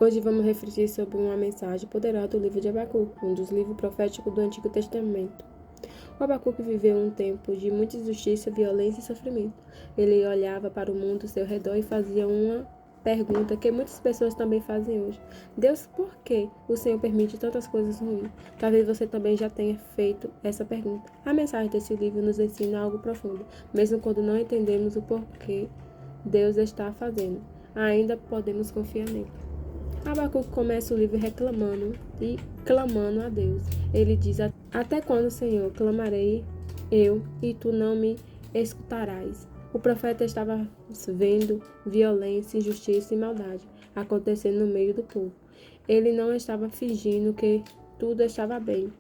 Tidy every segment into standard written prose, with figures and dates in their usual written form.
Hoje vamos refletir sobre uma mensagem poderosa do livro de Abacuque, um dos livros proféticos do Antigo Testamento. O Abacuque viveu um tempo de muita injustiça, violência e sofrimento. Ele olhava para o mundo ao seu redor e fazia uma pergunta que muitas pessoas também fazem hoje. Deus, por que o Senhor permite tantas coisas ruins? Talvez você também já tenha feito essa pergunta. A mensagem desse livro nos ensina algo profundo. Mesmo quando não entendemos o porquê Deus está fazendo, ainda podemos confiar nele. Abacuque começa o livro reclamando e clamando a Deus. Ele diz: Até quando, Senhor, clamarei eu e tu não me escutarás? O profeta estava vendo violência, injustiça e maldade acontecendo no meio do povo. Ele não estava fingindo que tudo estava bem.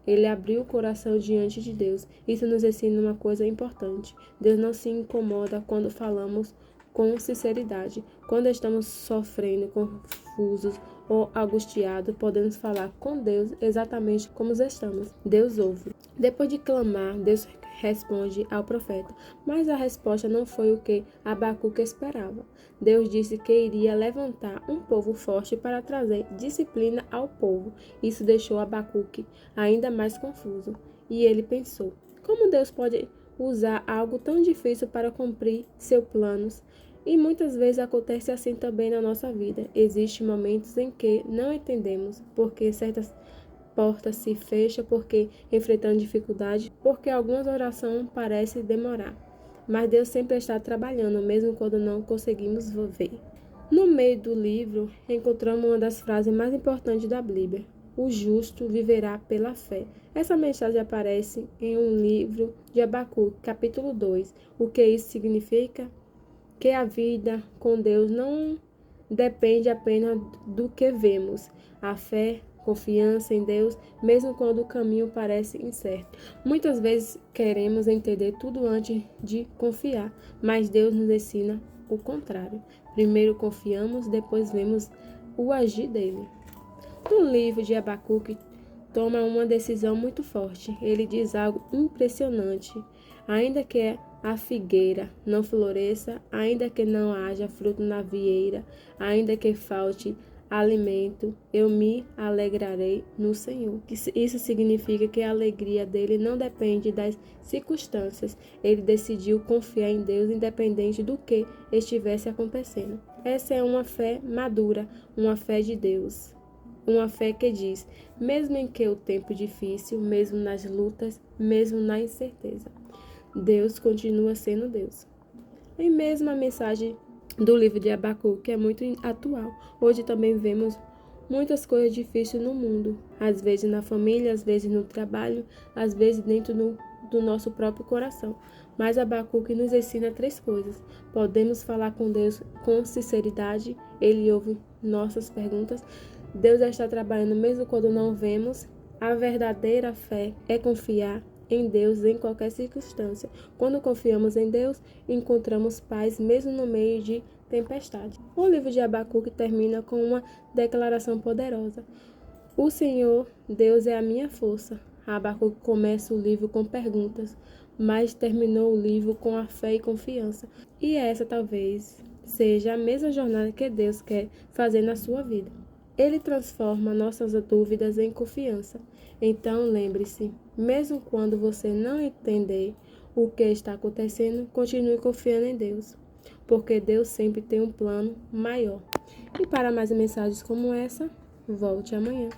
Ele abriu o coração diante de Deus. Isso nos ensina uma coisa importante. Deus não se incomoda quando falamos com sinceridade. Quando estamos sofrendo, confusos ou angustiados, podemos falar com Deus exatamente como estamos. Deus ouve. Depois de clamar, Deus responde ao profeta, mas a resposta não foi o que Abacuque esperava. Deus disse que iria levantar um povo forte para trazer disciplina ao povo. Isso deixou Abacuque ainda mais confuso. E ele pensou: como Deus pode usar algo tão difícil para cumprir seus planos? E muitas vezes acontece assim também na nossa vida. Existem momentos em que não entendemos porque certas portas se fecham, porque enfrentamos dificuldades, porque algumas orações parecem demorar. Mas Deus sempre está trabalhando, mesmo quando não conseguimos ver. No meio do livro, encontramos uma das frases mais importantes da Bíblia: o justo viverá pela fé. Essa mensagem aparece em um livro de Abacuque, capítulo 2. O que isso significa? Que a vida com Deus não depende apenas do que vemos. A fé, confiança em Deus, mesmo quando o caminho parece incerto. Muitas vezes queremos entender tudo antes de confiar, mas Deus nos ensina o contrário. Primeiro confiamos, depois vemos o agir dele. No livro de Abacuque, toma uma decisão muito forte. Ele diz algo impressionante. Ainda que a figueira não floresça, ainda que não haja fruto na videira, ainda que falte alimento, eu me alegrarei no Senhor. Isso significa que a alegria dele não depende das circunstâncias. Ele decidiu confiar em Deus independente do que estivesse acontecendo. Essa é uma fé madura, uma fé de Deus. Uma fé que diz, mesmo em que o tempo difícil, mesmo nas lutas, mesmo na incerteza, Deus continua sendo Deus. E mesmo a mensagem do livro de Abacuque é muito atual. Hoje também vemos muitas coisas difíceis no mundo. Às vezes na família, às vezes no trabalho, às vezes dentro do nosso próprio coração. Mas Abacuque nos ensina 3 coisas. Podemos falar com Deus com sinceridade. Ele ouve nossas perguntas. Deus está trabalhando mesmo quando não vemos. A verdadeira fé é confiar em Deus em qualquer circunstância. Quando confiamos em Deus, encontramos paz mesmo no meio de tempestade. O livro de Abacuque termina com uma declaração poderosa: o Senhor, Deus é a minha força. Abacuque começa o livro com perguntas, mas terminou o livro com a fé e confiança. E essa talvez seja a mesma jornada que Deus quer fazer na sua vida. Ele transforma nossas dúvidas em confiança. Então, lembre-se, mesmo quando você não entender o que está acontecendo, continue confiando em Deus, porque Deus sempre tem um plano maior. E para mais mensagens como essa, volte amanhã.